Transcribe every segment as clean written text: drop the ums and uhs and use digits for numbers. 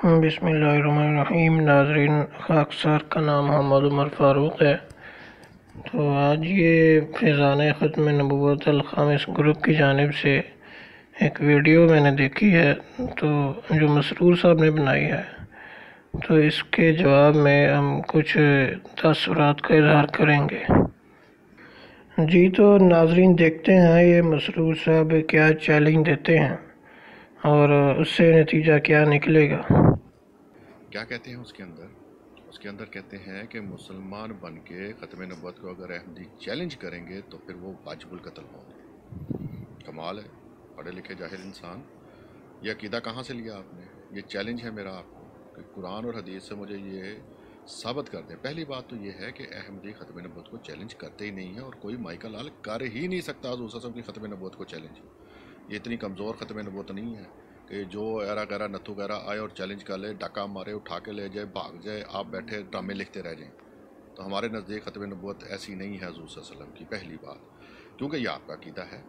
بسم اللہ الرحمن الرحیم۔ ناظرین، خاکسار کا نام محمد عمر فاروق ہے۔ تو آج یہ فیضان ختم نبوت الخامس گروپ کی جانب سے ایک ویڈیو میں نے دیکھی ہے تو جو مسرور صاحب نے بنائی ہے، تو اس کے جواب میں ہم کچھ تاثرات کا اظہار کریں گے۔ جی تو ناظرین دیکھتے ہیں یہ مسرور صاحب کیا چیلنج دیتے ہیں اور اس سے نتیجہ کیا نکلے گا۔ کیا کہتے ہیں اس کے اندر کہتے ہیں کہ مسلمان بن کے ختم نبوت کو اگر احمدی چیلنج کریں گے تو پھر وہ واجب القتل ہوں گے۔ کمال ہے، پڑھے لکھے جاہل انسان، یہ عقیدہ کہاں سے لیا آپ نے؟ یہ چیلنج ہے میرا آپ کو کہ قرآن اور حدیث سے مجھے یہ ثابت کر دیں۔ پہلی بات تو یہ ہے کہ احمدی ختم نبوت کو چیلنج کرتے ہی نہیں ہے، اور کوئی مائیکا لال کر ہی نہیں سکتا حضور صلی اللہ علیہ وسلم کی ختم نبوت کو چیلنج۔ یہ اتنی کمزور ختم نبوت نہیں ہے کہ جو ایرا گیرا نتھو گیرا آئے اور چیلنج کر لے، ڈاکہ مارے، اٹھا کے لے جائے، بھاگ جائے، آپ بیٹھے ڈرامے لکھتے رہ جائیں۔ تو ہمارے نزدیک ختم نبوت ایسی نہیں ہے حضور صلی اللہ علیہ وسلم کی، پہلی بات، کیونکہ یہ آپ کا عقیدہ ہے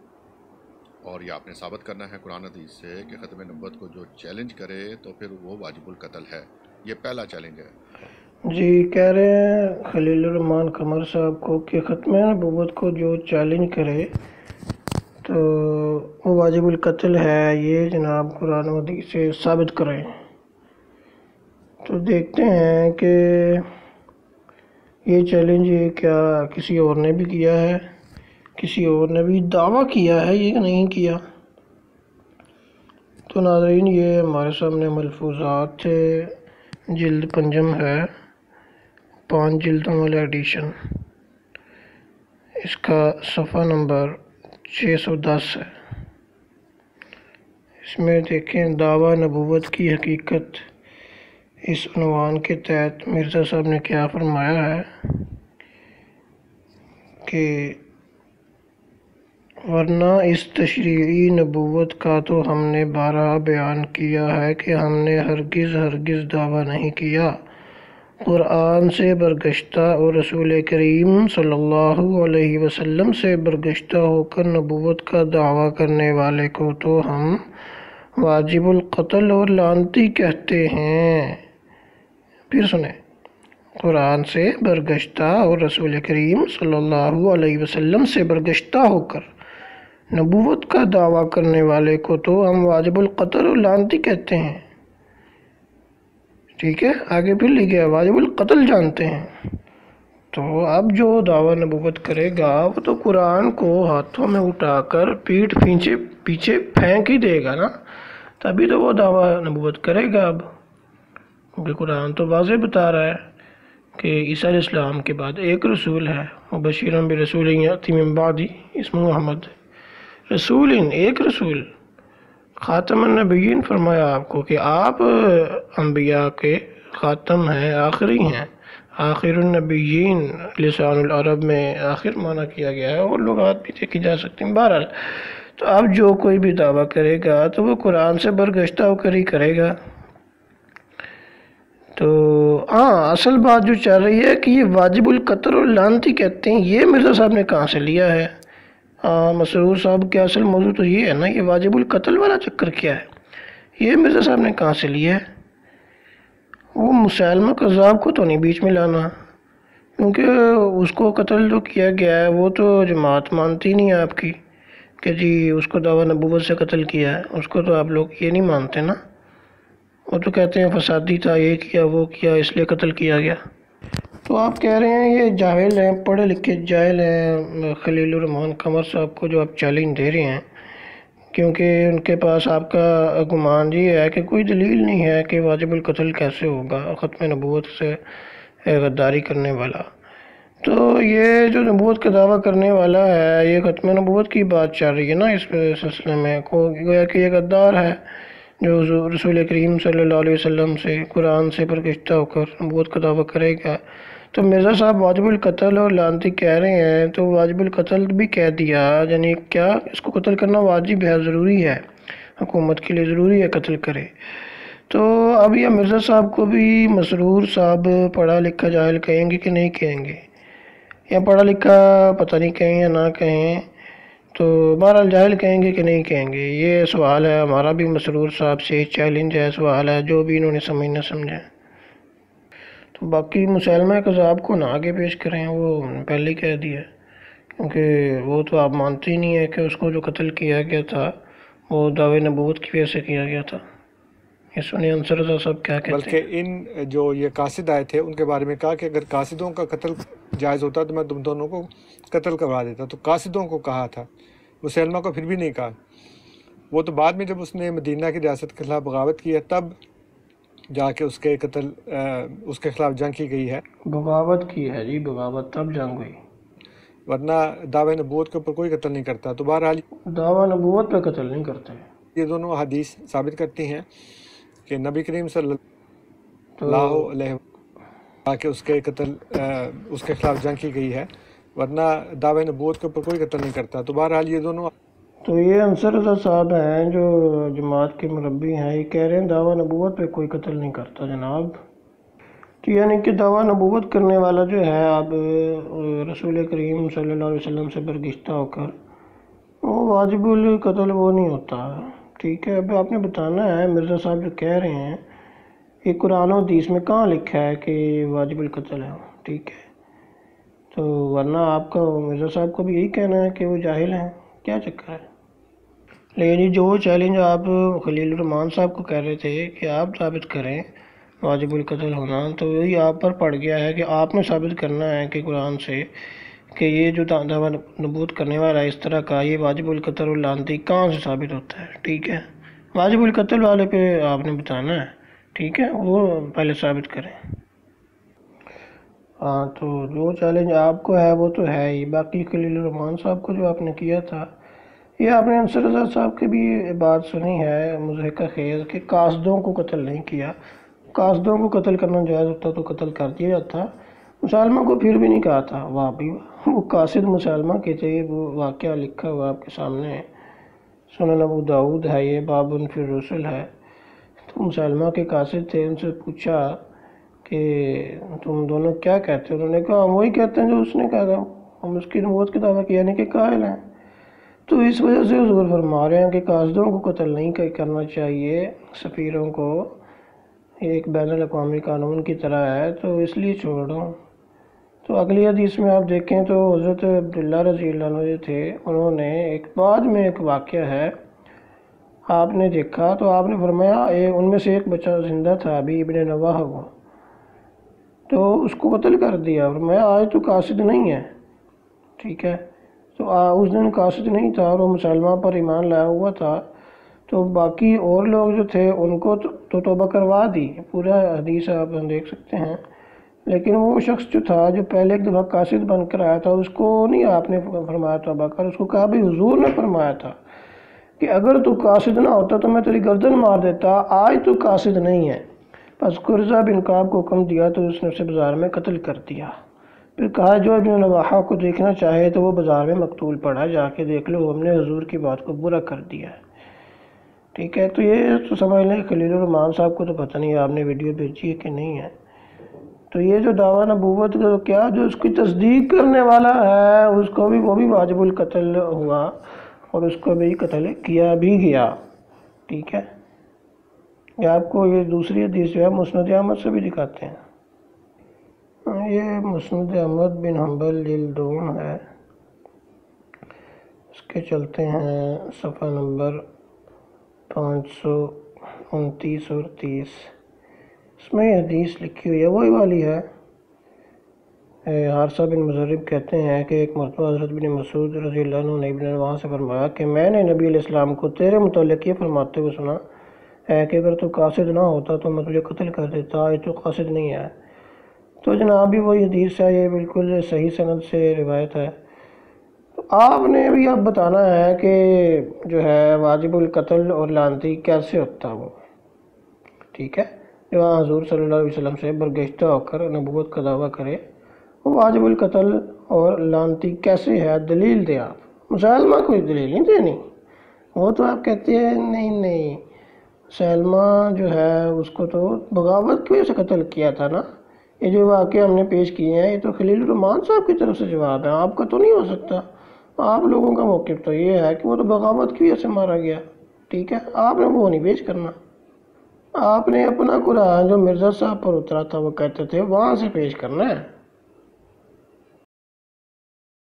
اور یہ آپ نے ثابت کرنا ہے قرآن حدیث سے کہ ختم نبوت کو جو چیلنج کرے تو پھر وہ واجب القتل ہے۔ یہ پہلا چیلنج ہے۔ جی کہہ رہے ہیں خلیل الرحمان قمر صاحب کو کہ ختم نبوت کو جو چیلنج کرے تو وہ واجب القتل ہے، یہ جناب قرآن و حدیث سے ثابت کریں۔ تو دیکھتے ہیں کہ یہ چیلنج کیا کسی اور نے بھی کیا ہے، کسی اور نے بھی دعویٰ کیا ہے یہ نہیں کیا۔ تو ناظرین یہ ہمارے سامنے ملفوظات تھے، جلد پنجم ہے، 5 جلدوں والا ایڈیشن، اس کا صفحہ نمبر 610 ہے۔ اس میں دیکھیں دعویٰ نبوت کی حقیقت، اس عنوان کے تحت مرزا صاحب نے کیا فرمایا ہے کہ ورنہ اس تشریعی نبوت کا تو ہم نے بارہا بیان کیا ہے کہ ہم نے ہرگز دعویٰ نہیں کیا۔ قرآن سے برگشتہ اور رسول کریم صلی اللہ علیہ وسلم سے برگشتہ ہو کر نبوت کا دعویٰ کرنے والے کو تو ہم واجب القتل اور لعنتی کہتے ہیں۔ پھر سنیں، قرآن سے برگشتہ اور رسول کریم صلی اللہ علیہ وسلم سے برگشتہ ہو کر نبوت کا دعویٰ کرنے والے کو تو ہم واجب القتل اور لعنتی کہتے ہیں۔ ٹھیک ہے، آگے پھر لکھا واجب القتل جانتے ہیں۔ تو اب جو دعویٰ نبوت کرے گا وہ تو قرآن کو ہاتھوں میں اٹھا کر پیٹھ پیچھے پھینک ہی دے گا نا، تبھی تو وہ دعویٰ نبوت کرے گا۔ اب کیونکہ قرآن تو واضح بتا رہا ہے کہ عیسیٰ علیہ السلام کے بعد ایک رسول ہے، وبشیرا برسول یأتی من بعدی اسمہ احمد، رسول ایک رسول، خاتم النبیین فرمایا آپ کو کہ آپ انبیاء کے خاتم ہیں، آخری ہیں، آخر النبیین، لسان العرب میں آخر معنی کیا گیا ہے، اور لغات بھی دیکھی جا سکتی ہیں۔ بہرحال تو اب جو کوئی بھی دعویٰ کرے گا تو وہ قرآن سے برگشتہ ہو کر ہی کرے گا۔ تو اصل بات جو چل رہی ہے کہ یہ واجب القتل اور لعنتی کہتے ہیں، یہ مرزا صاحب نے کہاں سے لیا ہے؟ مسرور صاحب کے اصل موضوع تو یہ ہے نا، یہ واجب القتل والا چکر کیا ہے، یہ مرزا صاحب نے کہاں سے لیا ہے؟ وہ مسلمہ کذاب کو تو نہیں بیچ میں لانا، کیونکہ اس کو قتل جو کیا گیا ہے وہ تو جماعت مانتی نہیں ہے آپ کی کہ جی اس کو دعویٰ نبوت سے قتل کیا ہے، اس کو تو آپ لوگ یہ نہیں مانتے نا، وہ تو کہتے ہیں فسادی تھا، یہ کیا وہ کیا اس لیے قتل کیا گیا۔ تو آپ کہہ رہے ہیں یہ جاہل ہیں، پڑھے لکھے جاہل ہیں خلیل الرحمان قمر صاحب کو جو آپ چیلنج دے رہے ہیں، کیونکہ ان کے پاس آپ کا گمان یہ ہے کہ کوئی دلیل نہیں ہے کہ واجب القتل کیسے ہوگا ختم نبوت سے غداری کرنے والا۔ تو یہ جو نبوت کا دعویٰ کرنے والا ہے، یہ ختم نبوت کی بات چل رہی ہے نا اس سلسلے میں، گویا کہ یہ غدار ہے جو رسول کریم صلی اللہ علیہ وسلم سے قرآن سے برگشتہ ہو کر نبوت کا دعویٰ کرے گا۔ تو مرزا صاحب واجب القتل اور لعنتی کہہ رہے ہیں، تو واجب القتل بھی کہہ دیا، یعنی کیا اس کو قتل کرنا واجب ہے، ضروری ہے، حکومت کے لیے ضروری ہے قتل کرے۔ تو اب یہ مرزا صاحب کو بھی مسرور صاحب پڑھا لکھا جاہل کہیں گے کہ نہیں کہیں گے، یا پڑھا لکھا پتہ نہیں کہیں یا نہ کہیں، تو بہرحال جاہل کہیں گے کہ نہیں کہیں گے، یہ سوال ہے ہمارا بھی مسرور صاحب سے، چیلنج ہے، سوال ہے، جو بھی انہوں نے سمجھنا سمجھا۔ تو باقی مسلمہ کذاب کو نہ آگے پیش کریں، وہ پہلے ہی کہہ دیا، کیونکہ وہ تو آپ مانتے ہی نہیں ہے کہ اس کو جو قتل کیا گیا تھا وہ دعوے نبوت کی وجہ سے کیا گیا تھا۔ یہ سنیں انصر رضا صاحب کیا کہتے ہیں۔ بلکہ ان جو یہ قاصد آئے تھے ان کے بارے میں کہا کہ اگر قاصدوں کا قتل جائز ہوتا تو میں تم دونوں کو قتل کروا دیتا، تو قاصدوں کو کہا تھا، مسلمہ کو پھر بھی نہیں کہا۔ وہ تو بعد میں جب اس نے مدینہ کی ریاست کے خلاف بغاوت کی ہے تب جا کے اس کے خلاف جنگ کی گئی ہے، بغاوت کی ہے جی، بغاوت تب جنگ ہوئی، ورنہ دعوے نبوت کے اوپر کوئی قتل نہیں کرتا۔ تو بہرحال دعویٰ نبوت پہ قتل نہیں کرتے۔ یہ دونوں حدیث ثابت کرتی ہیں کہ نبی کریم صلی تو اللہ علیہ وسلم کہ اس کے خلاف جنگ کی گئی ہے، ورنہ دعوے نبوت کے اوپر کوئی قتل نہیں کرتا۔ تو بہرحال یہ دونوں تو یہ انصر رضا صاحب ہیں جو جماعت کے مربی ہیں، یہ کہہ رہے ہیں دعویٰ نبوت پہ کوئی قتل نہیں کرتا جناب۔ تو یعنی کہ دعویٰ نبوت کرنے والا جو ہے اب رسول کریم صلی اللہ علیہ وسلم سے برگشتہ ہو کر وہ واجب القتل وہ نہیں ہوتا، ٹھیک ہے۔ اب آپ نے بتانا ہے مرزا صاحب جو کہہ رہے ہیں یہ قرآن و حدیث میں کہاں لکھا ہے کہ واجب القتل ہے، ٹھیک ہے۔ تو ورنہ آپ کا مرزا صاحب کو بھی یہی کہنا ہے کہ وہ جاہل ہیں، کیا چکر ہے؟ لیکن جو چیلنج آپ خلیل الرحمان صاحب کو کہہ رہے تھے کہ آپ ثابت کریں واجب القتل ہونا، تو وہی آپ پر پڑ گیا ہے کہ آپ نے ثابت کرنا ہے کہ قرآن سے کہ یہ جو دعویٰ نبوت کرنے والا ہے اس طرح کا، یہ واجب القتل اور لعنتی کہاں سے ثابت ہوتا ہے، ٹھیک ہے۔ واجب القتل والے پہ آپ نے بتانا ہے، ٹھیک ہے، وہ پہلے ثابت کریں۔ ہاں تو جو چیلنج آپ کو ہے وہ تو ہے ہی، باقی خلیل الرحمان صاحب کو جو آپ نے کیا تھا، یہ آپ نے انصر رضا صاحب کی بھی بات سنی ہے مضحکہ خیز کہ قاصدوں کو قتل نہیں کیا، قاصدوں کو قتل کرنا جائز ہوتا تو قتل کر دیا جاتا، مسالمہ کو پھر بھی نہیں کہا تھا۔ واہ بھی واہ، وہ قاصد مسالمہ کے تھے، وہ واقعہ لکھا ہوا آپ کے سامنے ہے، سنن ابو داؤد ہے، یہ باب فی الرسل ہے۔ تو مسالمہ کے قاصد تھے، ان سے پوچھا کہ تم دونوں کیا کہتے ہیں؟ انہوں نے کہا ہم وہی کہتے ہیں جو اس نے کہا تھا، ہم اس کی نبوت کے دعویٰ کیا یعنی کہ قائل ہیں۔ تو اس وجہ سے حضور فرما رہے ہیں کہ قاصدوں کو قتل نہیں کرنا چاہیے، سفیروں کو، یہ ایک بین الاقوامی قانون کی طرح ہے، تو اس لیے چھوڑ رہا ہوں۔ تو اگلی حدیث میں آپ دیکھیں تو حضرت عبداللہ رضی اللہ عنہ جو تھے انہوں نے بعد میں ایک واقعہ ہے آپ نے دیکھا، تو آپ نے فرمایا ان میں سے ایک بچہ زندہ تھا ابھی ابن نواح ہوا، تو اس کو قتل کر دیا، فرمایا آج تو قاصد نہیں ہے، ٹھیک ہے۔ تو اس دن قاصد نہیں تھا اور وہ مسلمہ پر ایمان لایا ہوا تھا، تو باقی اور لوگ جو تھے ان کو تو توبہ کروا دی، پورا حدیث آپ دیکھ سکتے ہیں، لیکن وہ شخص جو تھا جو پہلے ایک دفعہ قاصد بن کر آیا تھا اس کو نہیں آپ نے فرمایا توبہ کر، اس کو کہا بھی حضور نے فرمایا تھا کہ اگر تو قاصد نہ ہوتا تو میں تیری گردن مار دیتا، آج تو قاصد نہیں ہے۔ پس قرظہ بن کعب کو حکم دیا تو اس نے اسے بازار میں قتل کر دیا، پھر کہا جو ابن نواحہ کو دیکھنا چاہے تو وہ بازار میں مقتول پڑا، جا کے دیکھ لو، ہم نے حضور کی بات کو برا کر دیا ہے، ٹھیک ہے۔ تو یہ تو سمجھ لیں خلیل الرحمان صاحب کو تو پتہ نہیں آپ نے ویڈیو بھیجی ہے کہ نہیں ہے۔ تو یہ جو دعویٰ نبوت کا کیا جو اس کی تصدیق کرنے والا ہے اس کو بھی وہ بھی واجب القتل ہوا اور اس کو بھی قتل کیا بھی گیا، ٹھیک ہے۔ یہ آپ کو یہ دوسری حدیث جو ہے مسند احمد سے بھی دکھاتے ہیں، یہ مسند احمد بن حنبل جلد 2 ہے، اس کے چلتے ہیں صفحہ نمبر 529 اور 30، اس میں یہ حدیث لکھی ہوئی ہے وہی والی ہے۔ حارثہ بن مضرب کہتے ہیں کہ ایک مرتبہ حضرت بن مسعود رضی اللہ عنہ نے ابن نواح سے فرمایا کہ میں نے نبی علیہ السلام کو تیرے متعلق یہ فرماتے ہوئے سنا ہے کہ اگر تو قاصد نہ ہوتا تو میں تجھے قتل کر دیتا، آج تو قاصد نہیں ہے۔ تو جناب بھی وہی حدیث ہے، یہ بالکل صحیح سند سے روایت ہے۔ تو آپ نے بھی اب بتانا ہے کہ جو ہے واجب القتل اور لعنتی کیسے ہوتا وہ، ٹھیک ہے۔ جو حضور صلی اللہ علیہ وسلم سے برگشتہ ہو کر نبوت کا دعویٰ کرے وہ واجب القتل اور لعنتی کیسے ہے، دلیل دے آپ۔ مسلمہ کوئی دلیل نہیں دینی، وہ تو آپ کہتے ہیں نہیں مسلمہ جو ہے اس کو تو بغاوت کی وجہ سے قتل کیا تھا نا۔ یہ جو واقعہ ہم نے پیش کیے ہیں یہ تو خلیل الرحمان صاحب کی طرف سے جواب ہے، آپ کا تو نہیں ہو سکتا۔ آپ لوگوں کا موقف تو یہ ہے کہ وہ تو بغاوت کی وجہ سے مارا گیا، ٹھیک ہے، آپ نے وہ نہیں پیش کرنا، آپ نے اپنا قرآن جو مرزا صاحب پر اترا تھا وہ کہتے تھے وہاں سے پیش کرنا ہے۔